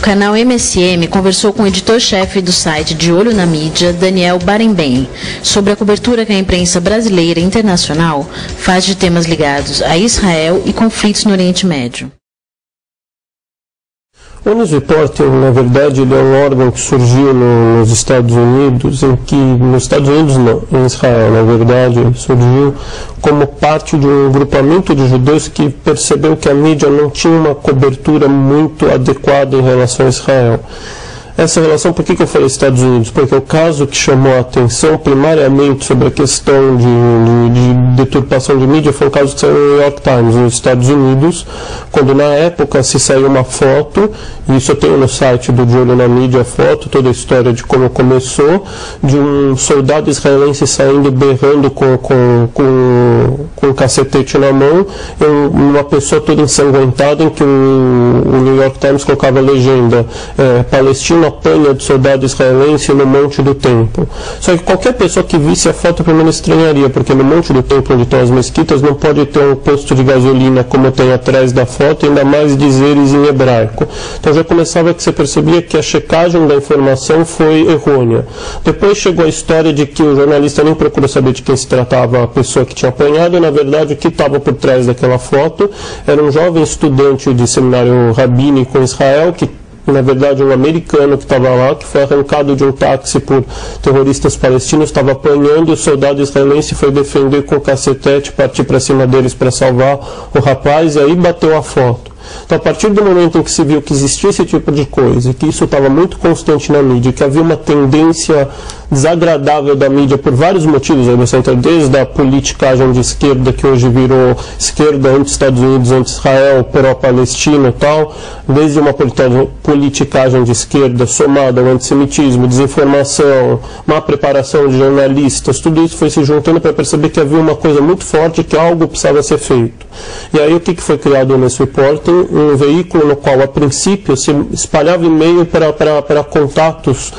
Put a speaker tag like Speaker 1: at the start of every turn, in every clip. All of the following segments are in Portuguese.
Speaker 1: canal MSM conversou com o editor-chefe do site De Olho na Mídia, Daniel Barenboim, sobre a cobertura que a imprensa brasileira e internacional faz de temas ligados a Israel e conflitos no Oriente Médio.
Speaker 2: O News Reporting, na verdade, ele é um órgão que surgiu nos Estados Unidos, nos Estados Unidos não, em Israel, na verdade, ele surgiu como parte de um grupamento de judeus que percebeu que a mídia não tinha uma cobertura muito adequada em relação a Israel. Essa relação, por que eu falei Estados Unidos? Porque o caso que chamou a atenção primariamente sobre a questão de deturpação de mídia foi um caso que saiu no New York Times, nos Estados Unidos, quando na época se saiu uma foto, e isso eu tenho no site do De Olho na Mídia, a foto, toda a história de como começou, de um soldado israelense saindo berrando com um cacetete na mão, uma pessoa toda ensanguentada, em que o New York Times colocava a legenda Palestina apanha de soldado israelense no Monte do Templo. Só que qualquer pessoa que visse a foto primeiro estranharia, porque no Monte do Templo, onde estão as mesquitas, não pode ter um posto de gasolina como tem atrás da foto, ainda mais dizeres em hebraico. Então já começava que você percebia que a checagem da informação foi errônea. Depois chegou a história de que o jornalista nem procurou saber de quem se tratava a pessoa que tinha apanhado, e na verdade o que estava por trás daquela foto era um jovem estudante de seminário rabínico em Israel, que na verdade um americano que estava lá, que foi arrancado de um táxi por terroristas palestinos, estava apanhando, e o soldado israelense foi defender com o cacetete, partir para cima deles para salvar o rapaz, e aí bateu a foto. Então, a partir do momento em que se viu que existia esse tipo de coisa, que isso estava muito constante na mídia, que havia uma tendência desagradável da mídia por vários motivos, aí você entra desde a politicagem de esquerda, que hoje virou esquerda anti-Estados Unidos, anti-Israel, pró-Palestina e tal, desde uma politicagem de esquerda somada ao antissemitismo, desinformação, má preparação de jornalistas, tudo isso foi se juntando para perceber que havia uma coisa muito forte, que algo precisava ser feito. E aí o que foi criado nesse reporting? Um veículo no qual a princípio se espalhava e-mail para contatos,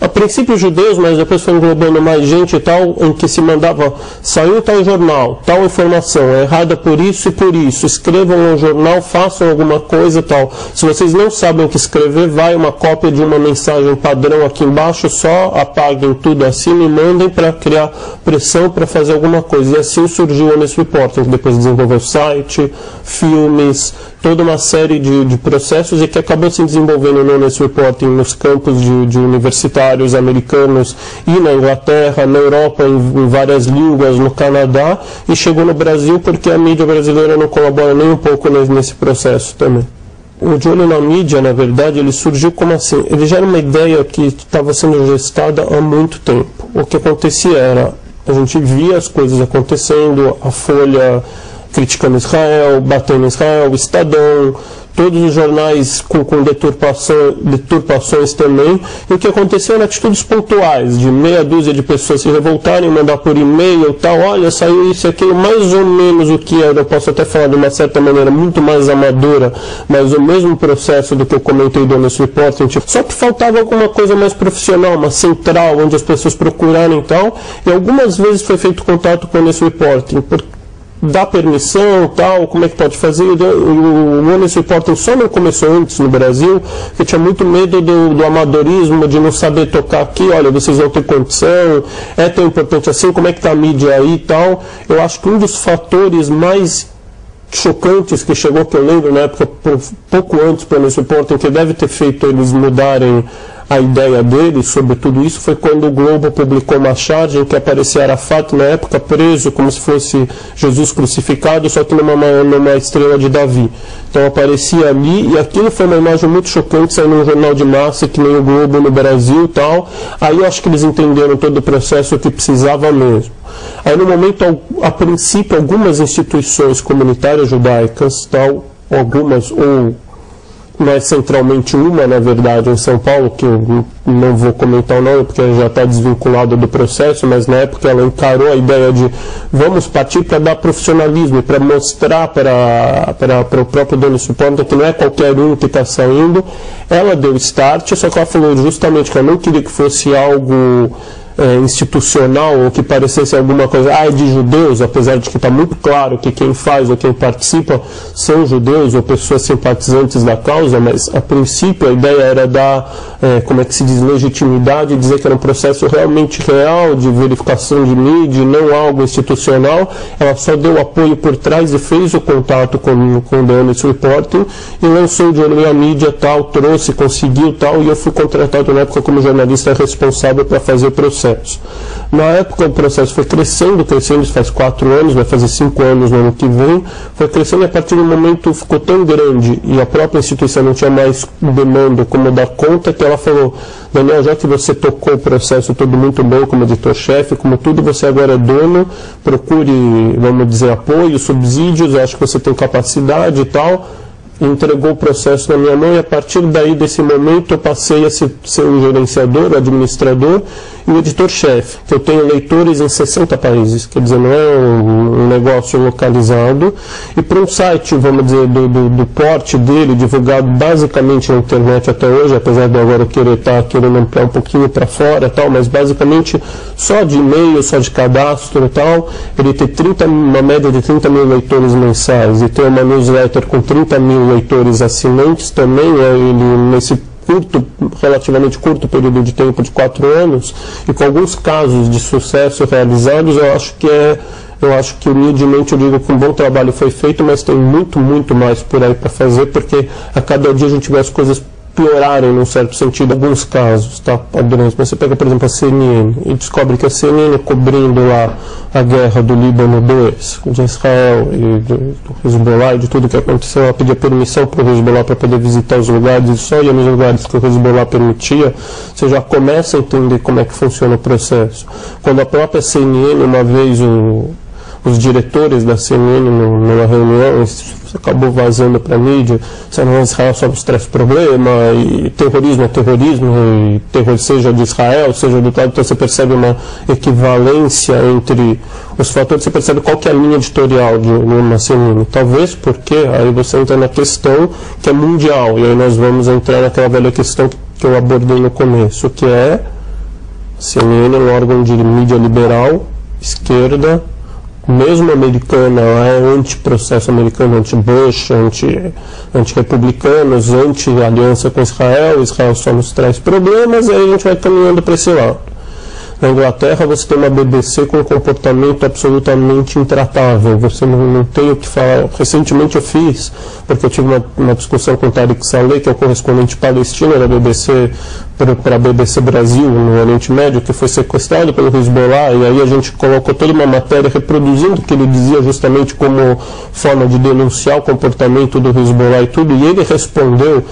Speaker 2: a princípio judeus, mas depois foi englobando mais gente e tal, em que se mandava, saiu tal jornal, tal informação, é errada por isso e por isso, escrevam no jornal, façam alguma coisa e tal. Se vocês não sabem o que escrever, vai uma cópia de uma mensagem padrão aqui embaixo, só apaguem tudo acima e mandem para criar pressão para fazer alguma coisa. E assim surgiu o Nesse Reporting, que depois desenvolveu site, filmes, toda uma série de processos, e que acabou se desenvolvendo no Nesse Reporting nos campos de universitários americanos e na Inglaterra, na Europa, em várias línguas, no Canadá, e chegou no Brasil porque a mídia brasileira não colabora nem um pouco nesse processo também. O De Olho na Mídia, na verdade, ele surgiu como assim? Ele já era uma ideia que estava sendo gestada há muito tempo. O que acontecia era, a gente via as coisas acontecendo, a Folha criticando Israel, batendo em Israel, o Estadão, todos os jornais com deturpações também, e o que aconteceu eram atitudes pontuais, de meia dúzia de pessoas se revoltarem, mandar por e-mail, tal, olha, saiu isso e aquilo, mais ou menos o que era, eu posso até falar de uma certa maneira muito mais amadora, mas o mesmo processo do que eu comentei do Nesse Reporting, só que faltava alguma coisa mais profissional, uma central, onde as pessoas procurarem e tal, e algumas vezes foi feito contato com o Nesse Reporting, dá permissão, tal, como é que pode fazer. O Nesse Reporting só não começou antes no Brasil, porque tinha muito medo do amadorismo, de não saber tocar aqui, olha, vocês vão ter condição, é tão importante assim, como é que está a mídia aí e tal. Eu acho que um dos fatores mais chocantes que chegou, que eu lembro na época, pouco antes para o Nesse Reporting, que deve ter feito eles mudarem a ideia deles sobre tudo isso, foi quando o Globo publicou uma charge em que aparecia Arafat, na época, preso como se fosse Jesus crucificado, só que numa estrela de Davi. Então aparecia ali, e aquilo foi uma imagem muito chocante, saindo num jornal de massa, que nem o Globo no Brasil e tal. Aí eu acho que eles entenderam todo o processo que precisava mesmo. Aí no momento, a princípio, algumas instituições comunitárias judaicas, tal, algumas, ou mais centralmente uma, na verdade, em São Paulo, que eu não vou comentar o nome porque já está desvinculada do processo, mas na época ela encarou a ideia de vamos partir para dar profissionalismo, para mostrar para o próprio dono de suporte que não é qualquer um que está saindo. Ela deu start, só que ela falou justamente que ela não queria que fosse algo institucional, ou que parecesse alguma coisa, é de judeus, apesar de que está muito claro que quem faz ou quem participa são judeus ou pessoas simpatizantes da causa, mas a princípio a ideia era dar, como é que se diz, legitimidade, dizer que era um processo realmente real de verificação de mídia, não algo institucional. Ela só deu apoio por trás e fez o contato com o The Honest Reporting e lançou de olho na mídia, tal, trouxe, conseguiu, tal, e eu fui contratado na época como jornalista responsável para fazer o processo. Na época o processo foi crescendo, isso faz 4 anos, vai fazer 5 anos no ano que vem, foi crescendo e a partir do momento ficou tão grande e a própria instituição não tinha mais demanda como dar conta, que ela falou: Daniel, já que você tocou o processo tudo muito bem como editor-chefe, como tudo, você agora é dono, procure, vamos dizer, apoio, subsídios, acho que você tem capacidade e tal. Entregou o processo na minha mão e a partir daí, desse momento, eu passei a ser o gerenciador, o administrador e o editor-chefe, que eu tenho leitores em 60 países, quer dizer, não é um negócio localizado, e para um site, vamos dizer, do porte dele, divulgado basicamente na internet até hoje, apesar de agora eu querendo ampliar um pouquinho para fora e tal, mas basicamente só de e-mail, só de cadastro e tal, ele tem uma média de 30 mil leitores mensais, e tem uma newsletter com 30 mil leitores assinantes também, ele nesse relativamente curto período de tempo de 4 anos, e com alguns casos de sucesso realizados, eu acho que humildemente eu digo que um bom trabalho foi feito, mas tem muito, muito mais por aí para fazer, porque a cada dia a gente vê as coisas piorarem num certo sentido, alguns casos, tá, padrões. Mas você pega, por exemplo, a CNN e descobre que a CNN cobrindo lá a guerra do Líbano 2, de Israel e do Hezbollah e de tudo que aconteceu, ela pedia permissão para o Hezbollah para poder visitar os lugares e só ia nos lugares que o Hezbollah permitia. Você já começa a entender como é que funciona o processo. Quando a própria CNN, uma vez os diretores da CNN numa reunião, acabou vazando para a mídia, Israel só nos traz problema, e terrorismo é terrorismo, e terror seja de Israel, seja do outro lado, então você percebe uma equivalência entre os fatores, você percebe qual que é a linha editorial de uma CNN. Talvez porque aí você entra na questão que é mundial, e aí nós vamos entrar naquela velha questão que eu abordei no começo, que é a CNN é um órgão de mídia liberal, esquerda, mesmo americana, ela é anti-processo americano, anti-Bush, anti-republicanos, anti-aliança com Israel só nos traz problemas, e aí a gente vai caminhando para esse lado. Na Inglaterra você tem uma BBC com um comportamento absolutamente intratável, você não tem o que falar. Recentemente eu fiz, porque eu tive uma discussão com o Tariq Saleh, que é o correspondente palestino da BBC, para a BBC Brasil, no Oriente Médio, que foi sequestrado pelo Hezbollah, e aí a gente colocou toda uma matéria reproduzindo o que ele dizia justamente como forma de denunciar o comportamento do Hezbollah e tudo, e ele respondeu,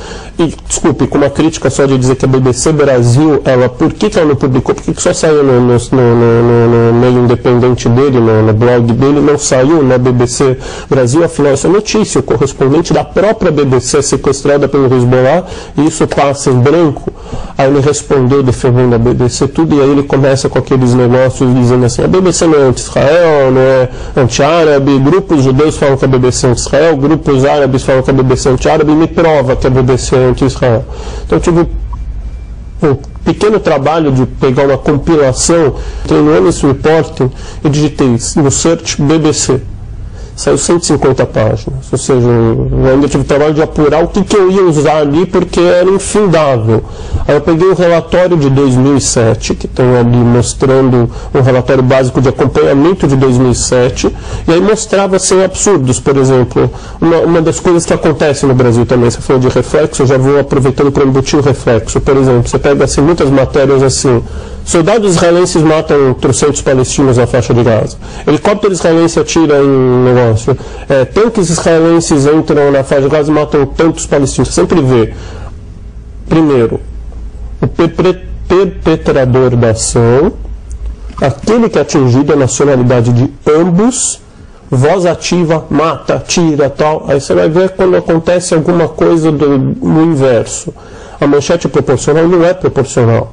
Speaker 2: desculpe, com uma crítica só de dizer que a BBC Brasil, por que ela não publicou, por que só saiu no meio independente dele, no blog dele, não saiu na BBC Brasil, afinal essa notícia, o correspondente da própria BBC é sequestrada pelo Hezbollah, e isso passa em branco. Aí ele respondeu defendendo a BBC tudo, e aí ele começa com aqueles negócios dizendo assim: a BBC não é anti-Israel, não é anti-árabe, grupos judeus falam que a BBC é anti-Israel, grupos árabes falam que a BBC é anti-árabe, e me prova que a BBC é anti-Israel. Então eu tive um pequeno trabalho de pegar uma compilação, entrei no Honest Reporting e digitei no search BBC. Saiu 150 páginas, ou seja, eu ainda tive o trabalho de apurar o que eu ia usar ali, porque era infindável. Aí eu peguei o relatório de 2007, que tem ali mostrando um relatório básico de acompanhamento de 2007, e aí mostrava assim, absurdos, por exemplo, uma das coisas que acontece no Brasil também, você falou de reflexo, eu já vou aproveitando para embutir o reflexo. Por exemplo, você pega assim, muitas matérias assim: soldados israelenses matam 300 palestinos na faixa de Gaza. Helicóptero israelense atira em negócio. Tanques israelenses entram na faixa de Gaza e matam tantos palestinos. Você sempre vê, primeiro, o perpetrador da ação, aquele que é atingido, a nacionalidade de ambos, voz ativa, mata, tira, tal. Aí você vai ver quando acontece alguma coisa no inverso. A manchete proporcional não é proporcional.